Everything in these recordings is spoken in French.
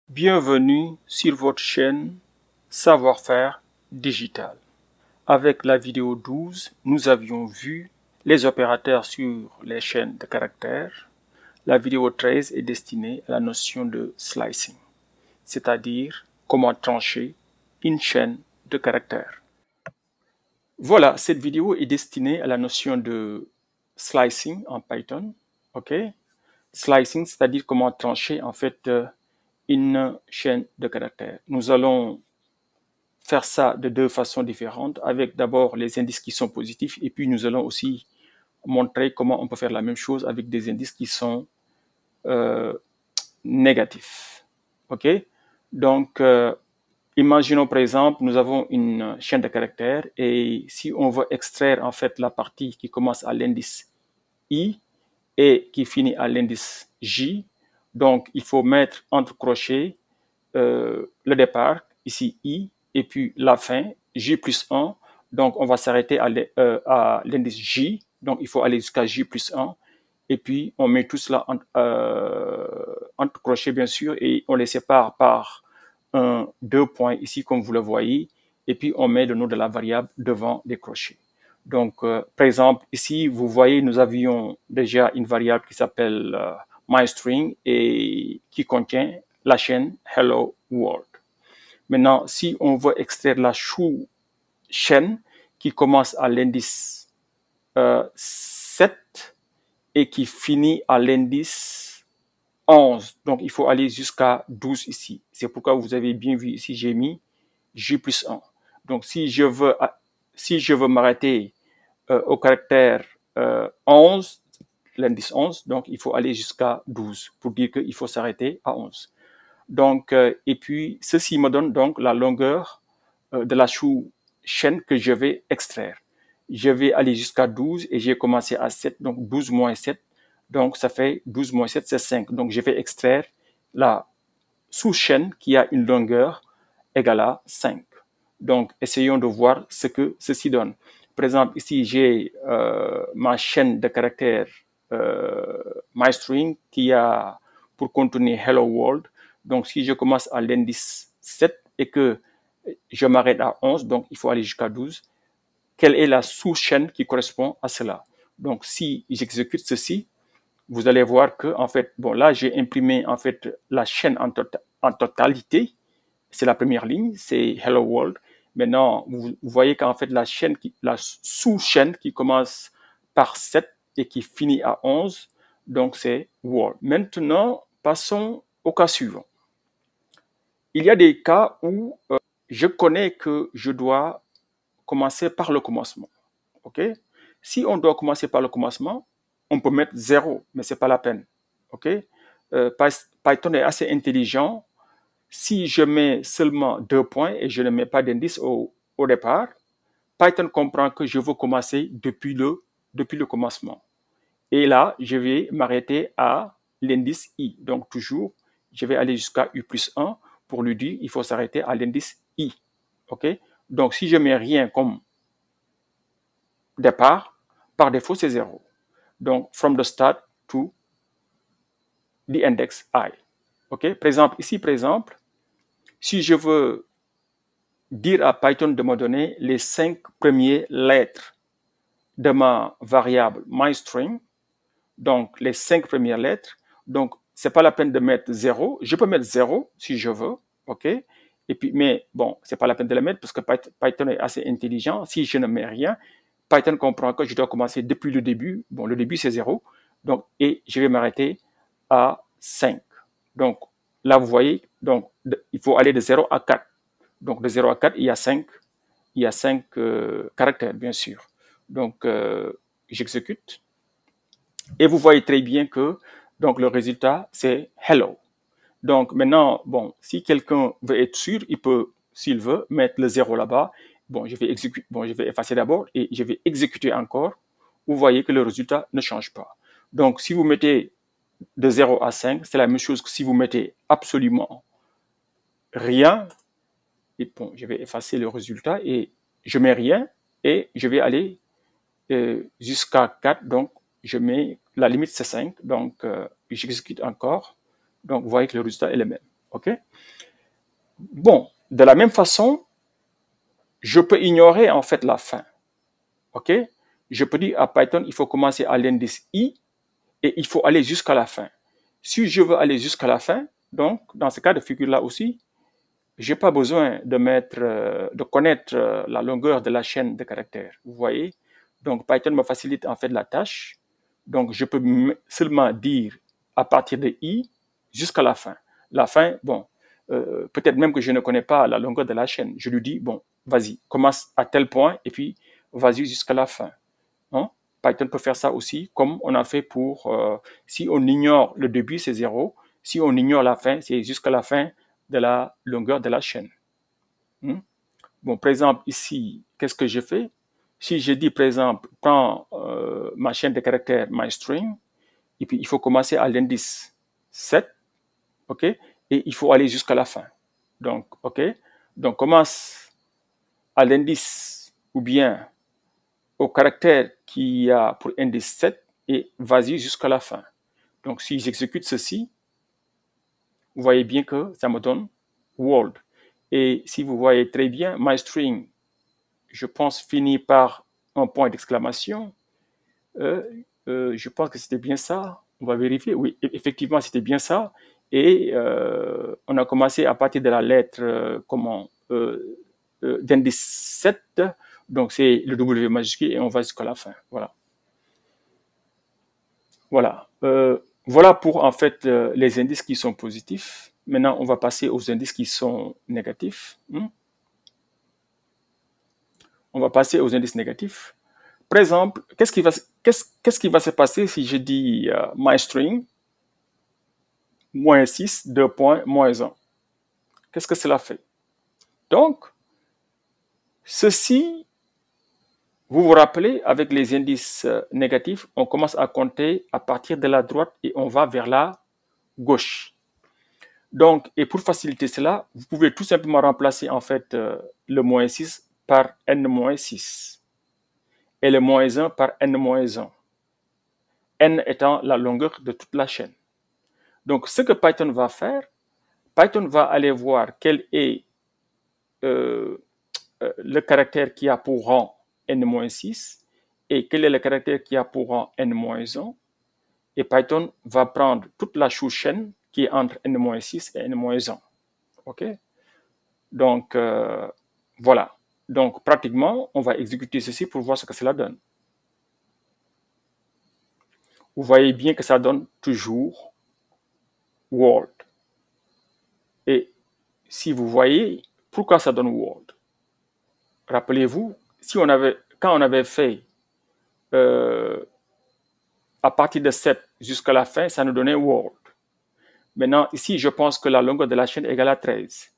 Bienvenue sur votre chaîne Savoir-faire digital. Avec la vidéo 12, nous avions vu les opérateurs sur les chaînes de caractères. La vidéo 13 est destinée à la notion de slicing, c'est-à-dire comment trancher une chaîne de caractères. Voilà, cette vidéo est destinée à la notion de slicing en Python. Ok, slicing, c'est-à-dire comment trancher en fait une chaîne de caractères. Nous allons faire ça de deux façons différentes, avec d'abord les indices qui sont positifs, et puis nous allons aussi montrer comment on peut faire la même chose avec des indices qui sont négatifs. Ok, donc imaginons par exemple, nous avons une chaîne de caractères, et si on veut extraire en fait la partie qui commence à l'indice I et qui finit à l'indice J, donc il faut mettre entre crochets le départ, ici I, et puis la fin, J plus 1. Donc, on va s'arrêter à l'indice J. Donc, il faut aller jusqu'à J plus 1. Et puis, on met tout cela entre crochets, bien sûr, et on les sépare par deux points ici, comme vous le voyez. Et puis, on met le nom de la variable devant les crochets. Donc, par exemple, ici, vous voyez, nous avions déjà une variable qui s'appelle myString et qui contient la chaîne Hello World. Maintenant, si on veut extraire la chaîne qui commence à l'indice 7 et qui finit à l'indice 11, donc il faut aller jusqu'à 12 ici. C'est pourquoi vous avez bien vu ici, j'ai mis J plus 1. Donc, si je veux m'arrêter au caractère 11, l'indice 11, donc il faut aller jusqu'à 12 pour dire qu'il faut s'arrêter à 11. Donc, et puis, ceci me donne donc la longueur de la chaîne que je vais extraire. Je vais aller jusqu'à 12 et j'ai commencé à 7, donc 12 moins 7, donc ça fait 12 moins 7, c'est 5. Donc, je vais extraire la sous-chaîne qui a une longueur égale à 5. Donc, essayons de voir ce que ceci donne. Par exemple, ici, j'ai ma chaîne de caractères myString qui a pour contenir Hello World. Donc, si je commence à l'indice 7 et que je m'arrête à 11, donc il faut aller jusqu'à 12, quelle est la sous-chaîne qui correspond à cela? Donc, si j'exécute ceci, vous allez voir que, en fait, bon, là, j'ai imprimé, en fait, la chaîne en totalité. C'est la première ligne, c'est Hello World. Maintenant, vous voyez qu'en fait, la sous-chaîne qui commence par 7 et qui finit à 11, donc c'est World. Maintenant, passons au cas suivant. Il y a des cas où je connais que je dois commencer par le commencement. Ok? Si on doit commencer par le commencement, on peut mettre 0, mais ce n'est pas la peine. Ok? Python est assez intelligent. Si je mets seulement 2 points et je ne mets pas d'indice au départ, Python comprend que je veux commencer depuis le commencement. Et là, je vais m'arrêter à l'indice I. Donc, toujours, je vais aller jusqu'à U plus 1 pour lui dire il faut s'arrêter à l'indice I. OK? Donc, si je mets rien comme départ, par défaut, c'est 0. Donc, from the start to the index I. OK? Par exemple, ici, par exemple, si je veux dire à Python de me donner les 5 premières lettres de ma variable myString, donc les 5 premières lettres, donc c'est pas la peine de mettre 0, je peux mettre 0 si je veux, ok, et puis, mais bon, c'est pas la peine de le mettre parce que Python est assez intelligent, si je ne mets rien, Python comprend que je dois commencer depuis le début, bon, le début c'est 0, donc, et je vais m'arrêter à 5, donc là vous voyez, donc il faut aller de 0 à 4, donc de 0 à 4, il y a 5 caractères, bien sûr. Donc, j'exécute. Et vous voyez très bien que donc, le résultat, c'est hello. Donc, maintenant, bon, si quelqu'un veut être sûr, il peut, s'il veut, mettre le 0 là-bas. Bon, je vais effacer d'abord et je vais exécuter encore. Vous voyez que le résultat ne change pas. Donc, si vous mettez de 0 à 5, c'est la même chose que si vous mettez absolument rien. Et bon, je vais effacer le résultat et je mets rien et je vais aller jusqu'à 4. Donc, je mets la limite c'est 5. Donc, j'exécute encore. Donc, vous voyez que le résultat est le même. OK? Bon, de la même façon, je peux ignorer en fait la fin. OK? Je peux dire à Python, il faut commencer à l'indice i et il faut aller jusqu'à la fin. Si je veux aller jusqu'à la fin, donc dans ce cas de figure-là aussi, je n'ai pas besoin de connaître la longueur de la chaîne de caractères. Vous voyez? Donc Python me facilite en fait la tâche. Donc je peux seulement dire à partir de i jusqu'à la fin. La fin, bon, peut-être même que je ne connais pas la longueur de la chaîne. Je lui dis, bon, vas-y, commence à tel point et puis vas-y jusqu'à la fin. Hein? Python peut faire ça aussi, comme on a fait pour, si on ignore le début, c'est 0. Si on ignore la fin, c'est jusqu'à la fin de la longueur de la chaîne. Bon, par exemple, ici, qu'est-ce que je fais? Si je dis, par exemple, prends ma chaîne de caractères, myString, et puis il faut commencer à l'indice 7, OK? Et il faut aller jusqu'à la fin. Donc, OK? Donc, commence à l'indice ou bien au caractère qui a pour indice 7 et vas-y jusqu'à la fin. Donc, si j'exécute ceci, vous voyez bien que ça me donne world. Et si vous voyez très bien, myString, je pense, finit par un point d'exclamation. Je pense que c'était bien ça. On va vérifier. Oui, effectivement, c'était bien ça. Et on a commencé à partir de la lettre d'indice 7. Donc, c'est le W majuscule et on va jusqu'à la fin. Voilà. Voilà. Voilà pour, en fait, les indices qui sont positifs. Maintenant, on va passer aux indices qui sont négatifs. On va passer aux indices négatifs. Par exemple, qu'est-ce qui va se passer si je dis myString, moins 6, 2 points, moins 1? Qu'est-ce que cela fait? Donc, ceci, vous vous rappelez, avec les indices négatifs, on commence à compter à partir de la droite et on va vers la gauche. Donc, et pour faciliter cela, vous pouvez tout simplement remplacer en fait le moins 6 par n-6 et le moins 1 par n-1. N étant la longueur de toute la chaîne. Donc, ce que Python va faire, Python va aller voir quel est le caractère qui a pour rang n-6 et quel est le caractère qui a pour rang n-1. Et Python va prendre toute la sous-chaîne qui est entre n-6 et n-1. OK? Donc, voilà. Donc, pratiquement, on va exécuter ceci pour voir ce que cela donne. Vous voyez bien que ça donne toujours world. Et si vous voyez, pourquoi ça donne world? Rappelez-vous, quand on avait fait à partir de 7 jusqu'à la fin, ça nous donnait world. Maintenant, ici, je pense que la longueur de la chaîne est égale à 13.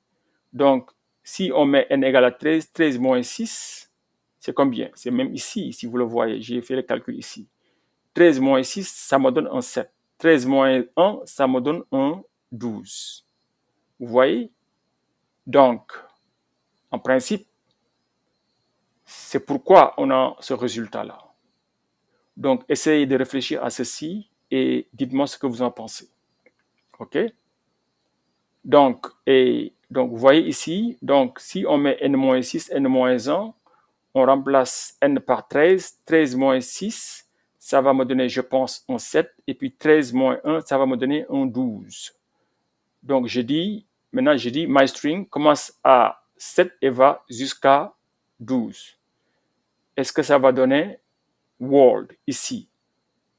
Donc, si on met n égale à 13, 13 moins 6, c'est combien? C'est même ici, si vous le voyez, j'ai fait le calcul ici. 13 moins 6, ça me donne un 7. 13 moins 1, ça me donne un 12. Vous voyez? Donc, en principe, c'est pourquoi on a ce résultat-là. Donc, essayez de réfléchir à ceci et dites-moi ce que vous en pensez. OK? Donc, vous voyez ici, donc si on met n-6, n-1, on remplace n par 13, 13 moins 6, ça va me donner, je pense, un 7, et puis 13 moins 1, ça va me donner un 12. Donc, maintenant je dis myString commence à 7 et va jusqu'à 12. Est-ce que ça va donner world ici?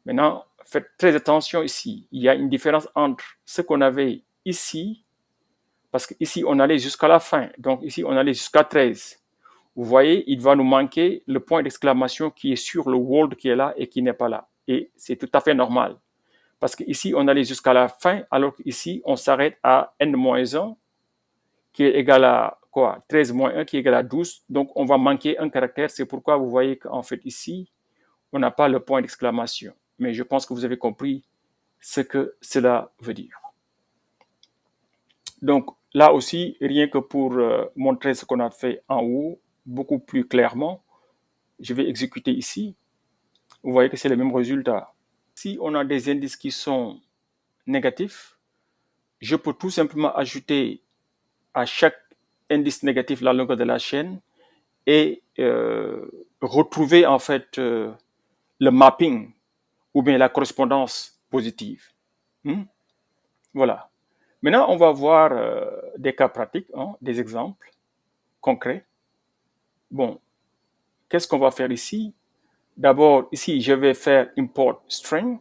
Maintenant, faites très attention ici. Il y a une différence entre ce qu'on avait ici, parce qu'ici, on allait jusqu'à la fin. Donc, ici, on allait jusqu'à 13. Vous voyez, il va nous manquer le point d'exclamation qui est sur le world qui est là et qui n'est pas là. Et c'est tout à fait normal. Parce qu'ici, on allait jusqu'à la fin, alors qu'ici, on s'arrête à n-1, qui est égal à quoi? 13 moins 1, qui est égal à 12. Donc, on va manquer un caractère. C'est pourquoi vous voyez qu'en fait, ici, on n'a pas le point d'exclamation. Mais je pense que vous avez compris ce que cela veut dire. Donc, là aussi, rien que pour montrer ce qu'on a fait en haut, beaucoup plus clairement, je vais exécuter ici. Vous voyez que c'est le même résultat. Si on a des indices qui sont négatifs, je peux tout simplement ajouter à chaque indice négatif la longueur de la chaîne et retrouver en fait le mapping ou bien la correspondance positive. Voilà. Maintenant, on va voir des cas pratiques, hein, des exemples concrets. Bon, qu'est-ce qu'on va faire ici? D'abord, ici, je vais faire import string.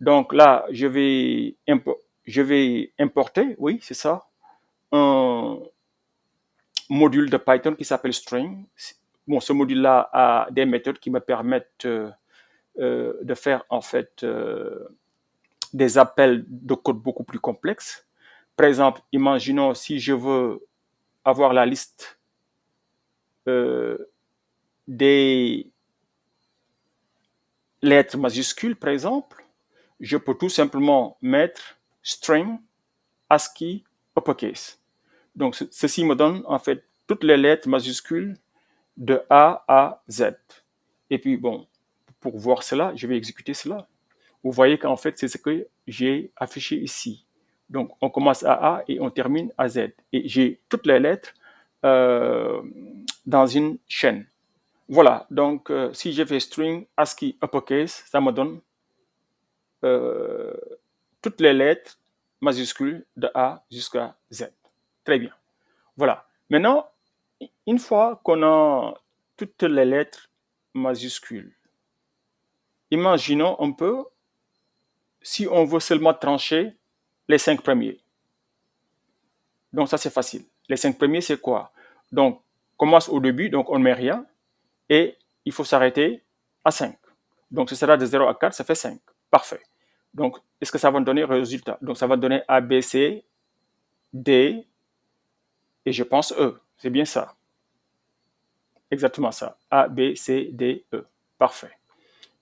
Donc là, je vais importer, oui, c'est ça, un module de Python qui s'appelle string. Bon, ce module-là a des méthodes qui me permettent de faire en fait des appels de code beaucoup plus complexes. Par exemple, imaginons si je veux avoir la liste des lettres majuscules, par exemple, je peux tout simplement mettre string ASCII uppercase. Donc, ceci me donne en fait toutes les lettres majuscules de A à Z. Et puis, bon, pour voir cela, je vais exécuter cela. Vous voyez qu'en fait, c'est ce que j'ai affiché ici. Donc, on commence à A et on termine à Z. Et j'ai toutes les lettres dans une chaîne. Voilà, donc si je fais string ASCII uppercase, ça me donne toutes les lettres majuscules de A jusqu'à Z. Très bien. Voilà. Maintenant, une fois qu'on a toutes les lettres majuscules, imaginons un peu si on veut seulement trancher les 5 premiers. Donc ça, c'est facile. Les 5 premiers, c'est quoi? Donc, commence au début, donc on ne met rien, et il faut s'arrêter à 5. Donc, ce sera de 0 à 4, ça fait 5. Parfait. Donc, est-ce que ça va donner résultat? Donc, ça va donner A, B, C, D, et je pense E. C'est bien ça. Exactement ça. A, B, C, D, E. Parfait.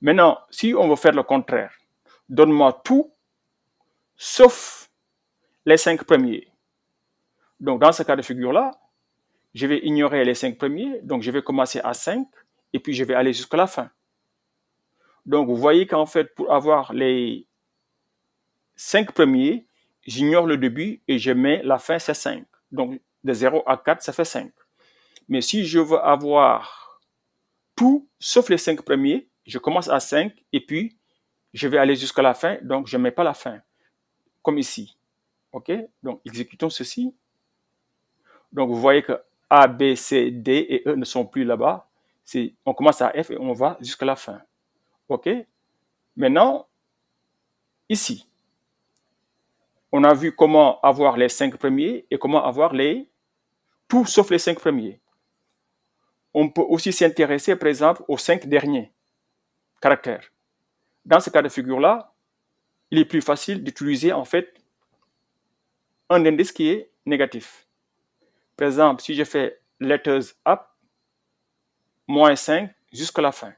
Maintenant, si on veut faire le contraire, donne-moi tout, sauf les 5 premiers. Donc, dans ce cas de figure-là, je vais ignorer les 5 premiers. Donc, je vais commencer à 5 et puis je vais aller jusqu'à la fin. Donc, vous voyez qu'en fait, pour avoir les 5 premiers, j'ignore le début et je mets la fin, c'est 5. Donc, de 0 à 4, ça fait 5. Mais si je veux avoir tout, sauf les 5 premiers, je commence à 5 et puis je vais aller jusqu'à la fin. Donc, je ne mets pas la fin, comme ici. OK? Donc, exécutons ceci. Donc, vous voyez que A, B, C, D et E ne sont plus là-bas. On commence à F et on va jusqu'à la fin. OK? Maintenant, ici, on a vu comment avoir les 5 premiers et comment avoir tout sauf les 5 premiers. On peut aussi s'intéresser, par exemple, aux 5 derniers caractères. Dans ce cas de figure-là, il est plus facile d'utiliser en fait un indice qui est négatif. Par exemple, si je fais letters up, moins 5 jusqu'à la fin.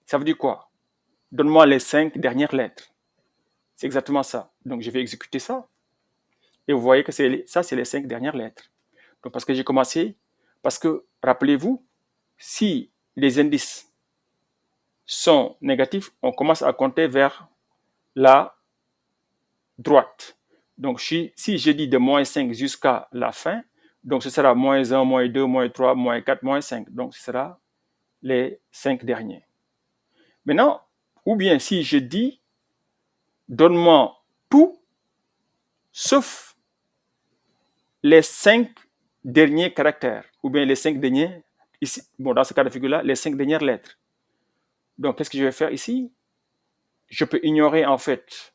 Ça veut dire quoi? Donne-moi les 5 dernières lettres. C'est exactement ça. Donc, je vais exécuter ça. Et vous voyez que ça, c'est les 5 dernières lettres. Donc, parce que j'ai commencé, parce que, rappelez-vous, si les indices sont négatifs, on commence à compter vers la droite. Donc, si je dis de moins 5 jusqu'à la fin, donc ce sera moins 1, moins 2, moins 3, moins 4, moins 5. Donc, ce sera les 5 derniers. Maintenant, ou bien si je dis, donne-moi tout, sauf les 5 derniers caractères, ou bien les 5 derniers, ici, bon, dans ce cas de figure-là, les 5 dernières lettres. Donc, qu'est-ce que je vais faire ici? Je peux ignorer en fait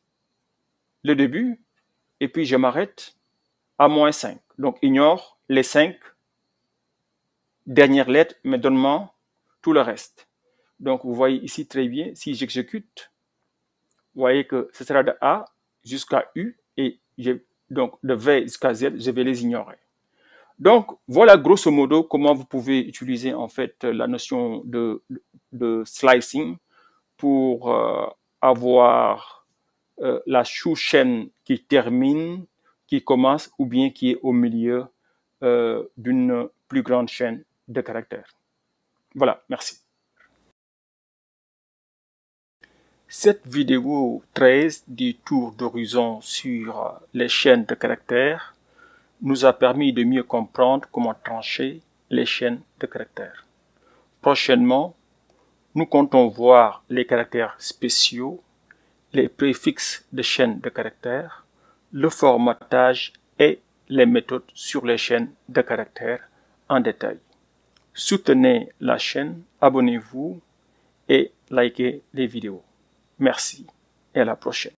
le début, et puis je m'arrête à moins 5. Donc, ignore les 5 dernières lettres, mais donne-moi tout le reste. Donc, vous voyez ici très bien, si j'exécute, vous voyez que ce sera de A jusqu'à U, et donc de V jusqu'à Z, je vais les ignorer. Donc, voilà grosso modo comment vous pouvez utiliser en fait la notion de slicing pour avoir la sous-chaîne qui termine, qui commence ou bien qui est au milieu d'une plus grande chaîne de caractères. Voilà, merci. Cette vidéo 13 du tour d'horizon sur les chaînes de caractères nous a permis de mieux comprendre comment trancher les chaînes de caractères. Prochainement, nous comptons voir les caractères spéciaux, les préfixes de chaînes de caractères, le formatage et les méthodes sur les chaînes de caractères en détail. Soutenez la chaîne, abonnez-vous et likez les vidéos. Merci et à la prochaine.